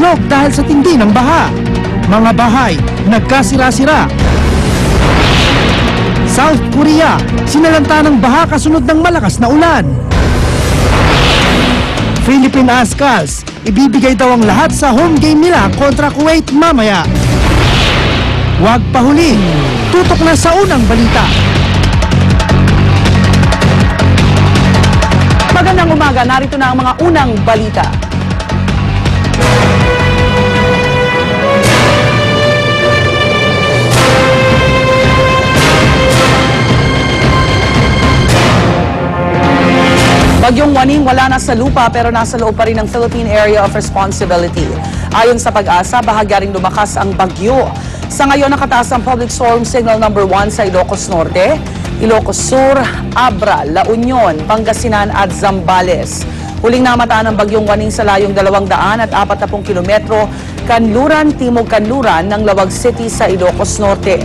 sunog dahil sa tindi ng baha. Mga bahay nagkasira-sira. South Korea, sinalanta ng baha kasunod ng malakas na ulan. Philippine Ascals, ibibigay daw ang lahat sa home game nila kontra Kuwait mamaya. Huwag pahuli, tutok na sa unang balita. Magandang umaga, narito na ang mga unang balita. Bagyong Waning wala na sa lupa pero nasa loob pa rin ng Philippine Area of Responsibility. Ayon sa Pag-asa, bahagya ring lumakas ang bagyo. Sa ngayon, nakataas ang Public Storm Signal No. 1 sa Ilocos Norte, Ilocos Sur, Abra, La Union, Pangasinan at Zambales. Huling namataan ng Bagyong Waning sa layong 240 kilometro, Kanluran, Timog Kanluran ng Lawag City sa Ilocos Norte.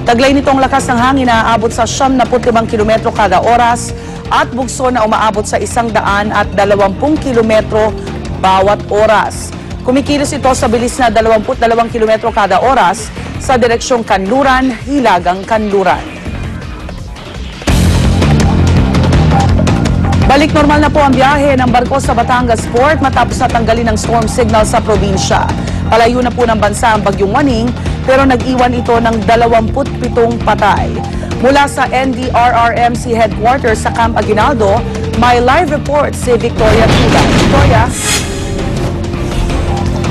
Taglay nitong lakas ng hangin na aabot sa 75 kilometro kada oras at bugso na umaabot sa 120 kilometro bawat oras. Kumikilos ito sa bilis na 22 kilometro kada oras sa direksyong Kanluran, Hilagang Kanluran. Balik normal na po ang biyahe ng barko sa Batangas Port matapos na tanggalin ang storm signal sa probinsya. Palayo na po ng bansa ang Bagyong Waning pero nag-iwan ito ng 27 patay. Mula sa NDRRMC headquarters sa Camp Aguinaldo, may live report si Victoria Tula. Victoria?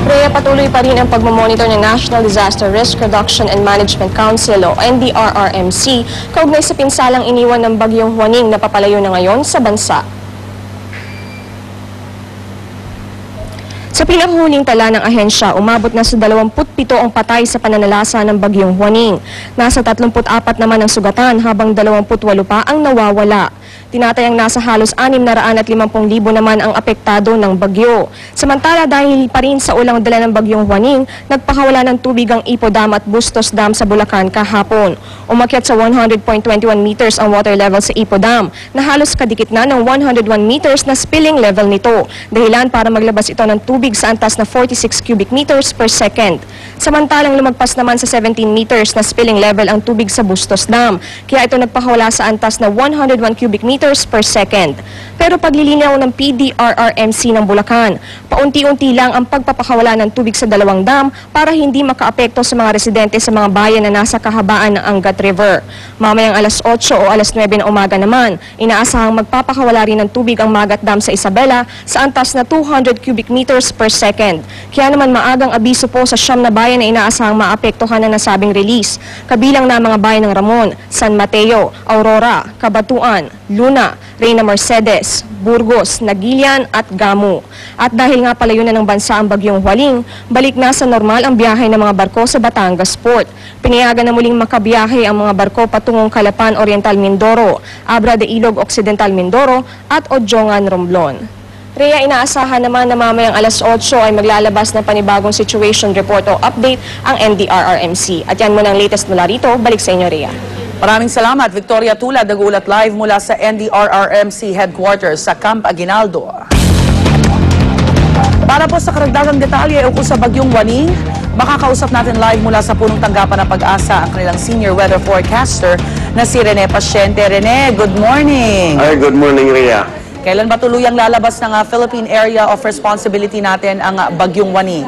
Rhea, patuloy pa rin ang pagmamonitor ng National Disaster Risk Reduction and Management Council o NDRRMC kaugnay sa pinsalang iniwan ng Bagyong Waning na papalayo na ngayon sa bansa. Sa pinakahuling tala ng ahensya, umabot na sa 27 ang patay sa pananalasa ng Bagyong Waning. Nasa 34 naman ang sugatan habang 28 pa ang nawawala. Tinatayang nasa halos 650,000 naman ang apektado ng bagyo. Samantala dahil pa rin sa ulang dala ng Bagyong Waning, nagpakawala ng tubig ang Ipo Dam at Bustos Dam sa Bulacan kahapon. Umakyat sa 100.21 meters ang water level sa Ipo Dam na halos kadikit na ng 101 meters na spilling level nito. Dahilan para maglabas ito ng tubig sa antas na 46 cubic meters per second. Samantalang lumagpas naman sa 17 meters na spilling level ang tubig sa Bustos Dam. Kaya ito nagpakawala sa antas na 101 cubic meters per second. Pero paglilinaw ng PDRRMC ng Bulacan, paunti-unti lang ang pagpapakawala ng tubig sa dalawang dam para hindi makaapekto sa mga residente sa mga bayan na nasa kahabaan ng Angat River. Mamayang alas 8 o alas 9 ng umaga naman, inaasahang magpapakawala rin ng tubig ang Magat Dam sa Isabela sa antas na 200 cubic meters per second. Kaya naman maagang abiso po sa 9 na bayan na inaasahang maapektuhan ng nasabing release, kabilang na mga bayan ng Ramon, San Mateo, Aurora, Cabatuan, Luna, Reyna Mercedes, Burgos, Nagilian at Gamu. At dahil nga palayo na ng bansa ang Bagyong Waning, balik na sa normal ang biyahe ng mga barko sa Batangas Port. Pinayagan na muling makabiyahe ang mga barko patungong Calapan Oriental Mindoro, Abra de Ilog Occidental Mindoro at Odjongan Romblon. Rhea, inaasahan naman na mamayang alas 8 ay maglalabas ng panibagong situation report o update ang NDRRMC. At yan muna ang latest mula rito. Balik sa inyo, Rhea. Maraming salamat, Victoria Tula, nag-uulat live mula sa NDRRMC headquarters sa Camp Aguinaldo. Para po sa karagdagang detalye ukol sa Bagyong Waning, makakausap natin live mula sa punong tanggapan ng Pag-asa ang kanilang senior weather forecaster na si Rene Pasyente. Rene, good morning! Hi, good morning, Rhea. Kailan ba tuluyang lalabas ng Philippine Area of Responsibility natin ang Bagyong Waning?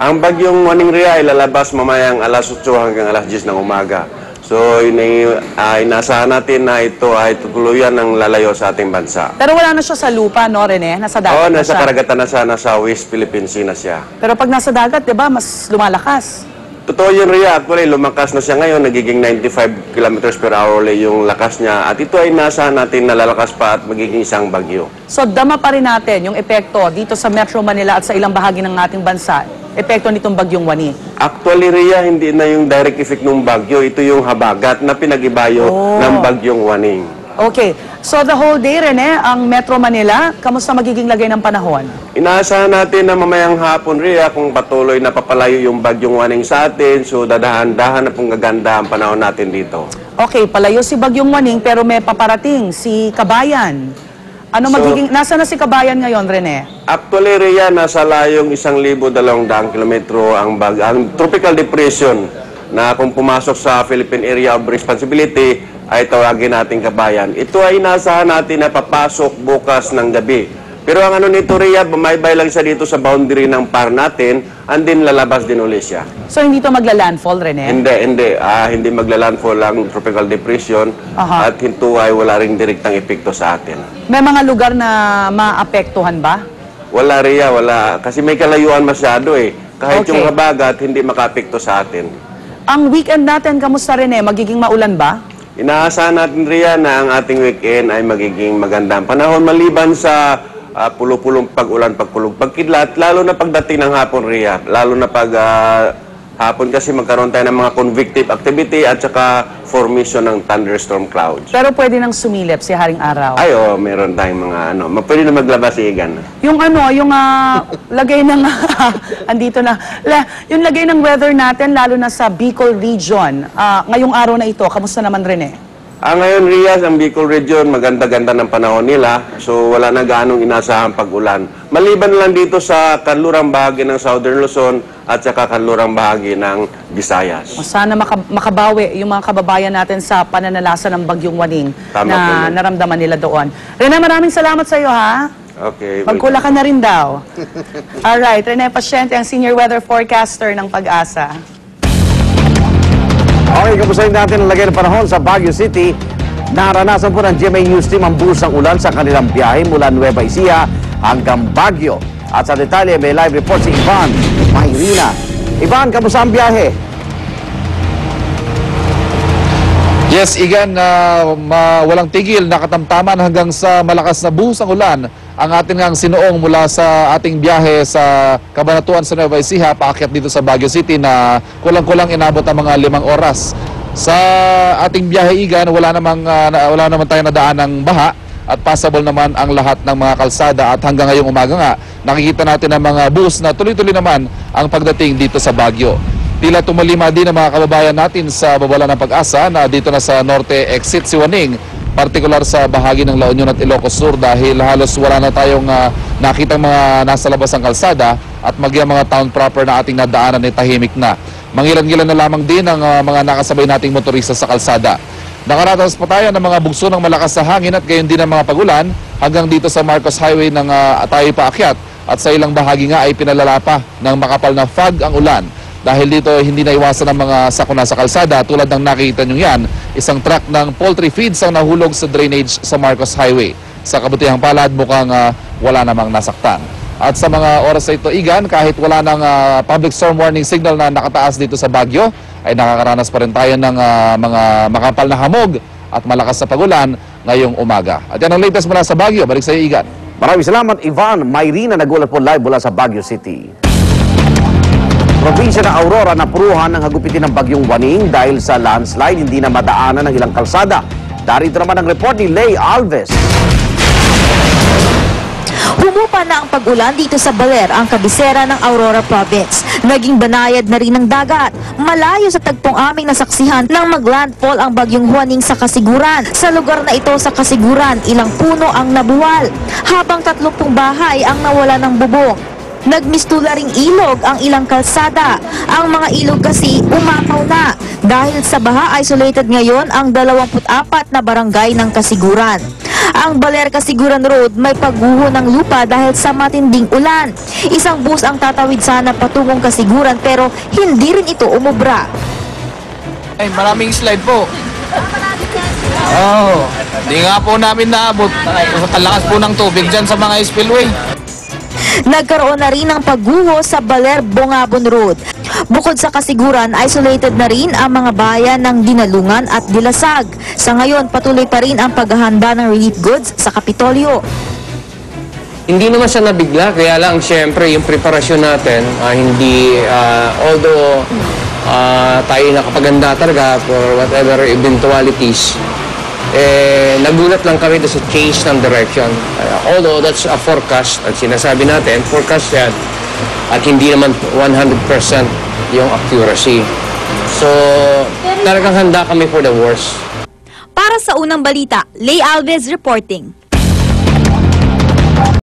Ang Bagyong Waning, Rhea, ay lalabas mamayang alas 8 hanggang alas 10 ng umaga. So, inasahan natin na ito ay tutuluyan ng lalayo sa ating bansa. Pero wala na siya sa lupa, no, Rene? Nasa dagat Oo, na nasa siya. karagatan na siya, nasa West Philippine Sea na siya. Pero pag nasa dagat, di ba, mas lumalakas? Totoo yun, Rhea. Actually, lumakas na siya ngayon. Nagiging 95 kilometers per hour yung lakas niya. At ito ay nasa natin na lalakas pa at magiging isang bagyo. So, dama pa rin natin yung epekto dito sa Metro Manila at sa ilang bahagi ng ating bansa. Epekto nitong Bagyong Waning. Actually, Rhea, hindi na yung direct effect ng bagyo. Ito yung habagat na pinag-ibayo ng Bagyong Waning. Okay. So, the whole day, Rene, ang Metro Manila, kamusta magiging lagay ng panahon? Inaasahan natin na mamayang hapon, Rhea, kung patuloy na papalayo yung Bagyong Waning sa atin, so dadahan-dahan na pong gaganda ang panahon natin dito. Okay, palayo si Bagyong Waning pero may paparating si Kabayan. Ano magiging, nasa na si Kabayan ngayon, Rene? Actually, Rhea, nasa layong 1,200 kilometro ang tropical depression na kung pumasok sa Philippine Area of Responsibility ay tawagin nating Kabayan. Ito ay inasahan natin na papasok bukas ng gabi. Pero ang ano nito, Rhea, bumaybay lang siya dito sa boundary ng PAR natin and then lalabas din ulit siya. So hindi to magla-landfall, Rene? Hindi magla-landfall ang tropical depression at ito ay wala ring direktang epekto sa atin. May mga lugar na maapektuhan ba? Wala, Rhea, wala. Kasi may kalayuan masyado eh. Kahit yung habagat, hindi makaapekto sa atin. Ang weekend natin, kamusta, Rene? Magiging maulan ba? Inaasahan natin, Rhea, na ang ating weekend ay magiging maganda. Panahon maliban sa pulo-pulong pag-ulan, pagkulog, pagkidlat, lalo na pagdating ng hapon, Rhea. Lalo na pag hapon kasi magkaroon tayo ng mga convective activity at saka formation ng thunderstorm clouds. Pero pwede nang sumilip si Haring Araw. Ay, meron tayong mga pwede na maglabas si Igan. Yung lagay ng, andito na, yung lagay ng weather natin, lalo na sa Bicol region, ngayong araw na ito, kamusta naman, Rene? Ngayon, Rhea, ang Bicol region, maganda-ganda ng panahon nila. So, wala na gaanong inasahang pag-ulan. Maliban lang dito sa kanlurang bahagi ng Southern Luzon at saka kanlurang bahagi ng Visayas. Sana makabawi yung mga kababayan natin sa pananalasa ng Bagyong Waning na naramdaman nila doon. Rene, maraming salamat sa iyo, ha? Okay. Pagkula ka na rin daw. Alright, Rene Pasyente, ang Senior Weather Forecaster ng Pag-asa. Okay, kamustahin natin ang lagay ng panahon sa Baguio City. Naranasan po ng GMA News Team ang buhos ng ulan sa kanilang biyahe mula Nueva Ecija hanggang Baguio. At sa detalye, may live report si Ivan Mayrina. Ivan, kamusta ang biyahe? Yes, Igan, walang tigil, nakatamtaman hanggang sa malakas na buhos ng ulan ang ating ngang sinuong mula sa ating biyahe sa Cabanatuan sa Nueva Ecija, paakyat dito sa Baguio City na kulang-kulang inabot ang mga 5 oras. Sa ating biyahe, Igan, wala naman tayo nadaan ng baha at passable naman ang lahat ng mga kalsada at hanggang ngayong umaga nga, nakikita natin ang mga bus na tuloy-tuloy naman ang pagdating dito sa Baguio. Tila tumalima din ang mga kababayan natin sa babala ng Pag-asa na dito na sa Norte Exit Siwaning, partikular sa bahagi ng La Union at Ilocos Sur dahil halos wala na tayong nakitang mga nasa labas ng kalsada at maging mga town proper na ating nadaanan ay tahimik na. Mangilan-ngilan na lamang din ang mga nakasabay nating motorista sa kalsada. Nakaratas pa tayo ng mga bugso ng malakas na hangin at gayon din ang mga pagulan hanggang dito sa Marcos Highway ng tayo paakyat at sa ilang bahagi nga ay pinalala pa ng makapal na fog ang ulan. Dahil dito hindi naiwasan ang mga sakuna sa kalsada tulad ng nakikita nyo yan, isang truck ng poultry feeds ang nahulog sa drainage sa Marcos Highway. Sa kabutihang palad mukhang wala namang nasaktan. At sa mga oras na ito, Igan, kahit wala ng public storm warning signal na nakataas dito sa Baguio, ay nakakaranas pa rin tayo ng mga makapal na hamog at malakas na pagulan ngayong umaga. At yan ang latest mula sa Baguio. Balik sa iyo, Igan. Maraming salamat, Ivan Mayrina, nagulat po live mula sa Baguio City. Probinsya ng Aurora napuruhan ng hagupitin ng Bagyong Waning dahil sa landslide, hindi na madaanan ng ilang kalsada. Darito naman ang report ni Lay Alves. Humupa na ang pag-ulan dito sa Baler, ang kabisera ng Aurora Province. Naging banayad na rin ng dagat. Malayo sa tagpong aming nasaksihan nang maglandfall ang Bagyong Waning sa Kasiguran. Sa lugar na ito sa Kasiguran, ilang puno ang nabuwal, habang 30 bahay ang nawala ng bubong. Nagmistula ring ilog ang ilang kalsada. Ang mga ilog kasi umapaw na. Dahil sa baha, isolated ngayon ang 24 na barangay ng Kasiguran. Ang Baler Kasiguran Road may pagguho ng lupa dahil sa matinding ulan. Isang bus ang tatawid sana patungong Kasiguran pero hindi rin ito umubra. Ay, maraming slide po. Di nga po namin naabot. Sa kalakas po ng tubig dyan sa mga spillway. Nagkaroon na rin ng pagguho sa Baler-Bongabon Road. Bukod sa Kasiguran, isolated na rin ang mga bayan ng Dinalungan at Dilasag. Sa ngayon, patuloy pa rin ang paghahanda ng relief goods sa Kapitolyo. Hindi naman siya nabigla, kaya lang siyempre yung preparasyon natin, although tayo nakapaganda talaga for whatever eventualities, nagulat lang kami sa change ng direction. Although that's a forecast, at sinasabi natin, forecast yan, at hindi naman 100% yung accuracy. So, talagang handa kami for the worst. Para sa unang balita, Lay Alves reporting.